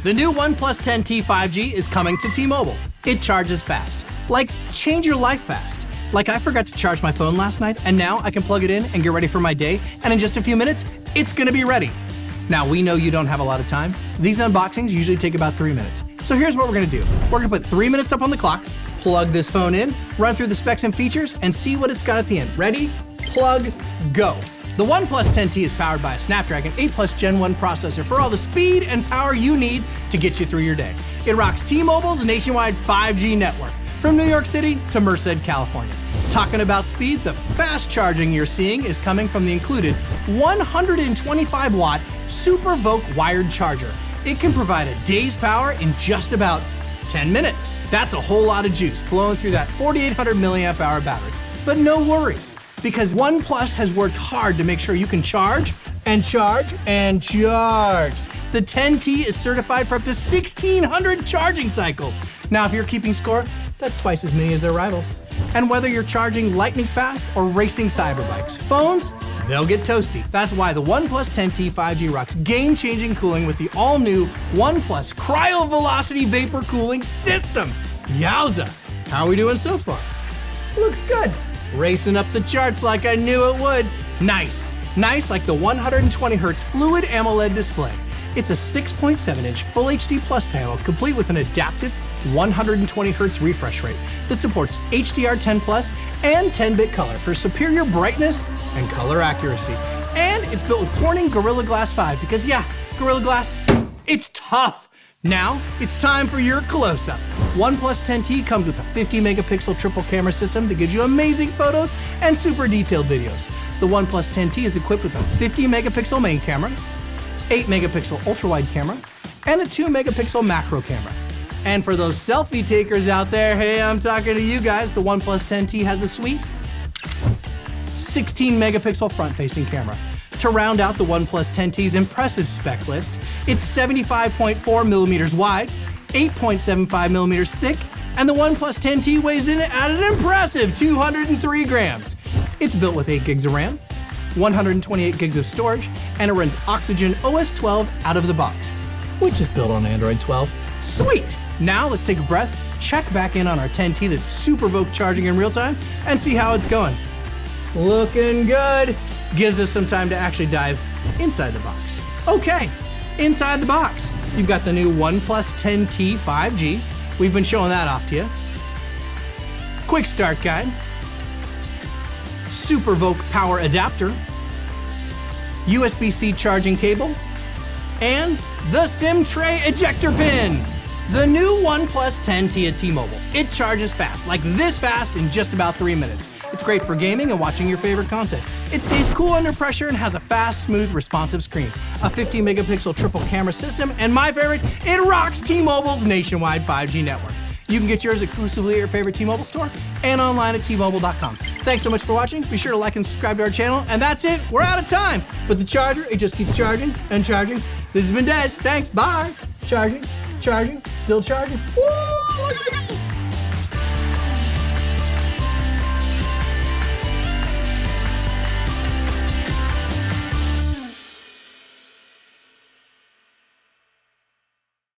The new OnePlus 10T 5G is coming to T-Mobile. It charges fast. Like, change your life fast. Like, I forgot to charge my phone last night, and now I can plug it in and get ready for my day, and in just a few minutes, it's gonna be ready. Now, we know you don't have a lot of time. These unboxings usually take about 3 minutes. So here's what we're gonna do. We're gonna put 3 minutes up on the clock, plug this phone in, run through the specs and features, and see what it's got at the end. Ready, plug, go. The OnePlus 10T is powered by a Snapdragon 8+ Gen 1 processor for all the speed and power you need to get you through your day. It rocks T-Mobile's nationwide 5G network from New York City to Merced, California. Talking about speed, the fast charging you're seeing is coming from the included 125-watt SuperVooc wired charger. It can provide a day's power in just about 10 minutes. That's a whole lot of juice flowing through that 4,800 milliamp hour battery. But no worries, because OnePlus has worked hard to make sure you can charge and charge and charge. The 10T is certified for up to 1,600 charging cycles. Now, if you're keeping score, that's twice as many as their rivals. And whether you're charging lightning fast or racing cyberbikes, phones, they'll get toasty. That's why the OnePlus 10T 5G rocks game-changing cooling with the all-new OnePlus Cryo-velocity vapor cooling system. Yowza! How are we doing so far? Looks good. Racing up the charts like I knew it would. Nice. Nice like the 120 Hz fluid AMOLED display. It's a 6.7-inch Full HD Plus panel complete with an adaptive 120 Hz refresh rate that supports HDR10 Plus and 10-bit color for superior brightness and color accuracy. And it's built with Corning Gorilla Glass 5 because, yeah, Gorilla Glass, it's tough. Now, it's time for your close-up. OnePlus 10T comes with a 50-megapixel triple camera system that gives you amazing photos and super detailed videos. The OnePlus 10T is equipped with a 50-megapixel main camera, 8-megapixel ultra-wide camera, and a 2-megapixel macro camera. And for those selfie takers out there, hey, I'm talking to you guys, the OnePlus 10T has a sweet 16-megapixel front-facing camera. To round out the OnePlus 10T's impressive spec list, it's 75.4 millimeters wide, 8.75 millimeters thick, and the OnePlus 10T weighs in at an impressive 203 grams. It's built with 8 gigs of RAM, 128 gigs of storage, and it runs Oxygen OS 12 out of the box, which is built on Android 12. Sweet! Now let's take a breath, check back in on our 10T that's SuperVooc charging in real time, and see how it's going. Looking good. Gives us some time to actually dive inside the box. Okay, inside the box, you've got the new OnePlus 10T 5G. We've been showing that off to you. Quick start guide. SuperVooc power adapter. USB-C charging cable. And the SIM tray ejector pin. The new OnePlus 10T at T-Mobile. It charges fast, like this fast in just about 3 minutes. It's great for gaming and watching your favorite content. It stays cool under pressure and has a fast, smooth, responsive screen, a 50-megapixel triple camera system, and my favorite, it rocks T-Mobile's nationwide 5G network. You can get yours exclusively at your favorite T-Mobile store and online at T-Mobile.com. Thanks so much for watching. Be sure to like and subscribe to our channel. And that's it. We're out of time. But the charger, it just keeps charging and charging. This has been Des. Thanks. Bye. Charging, charging, still charging. Woo, look at it go.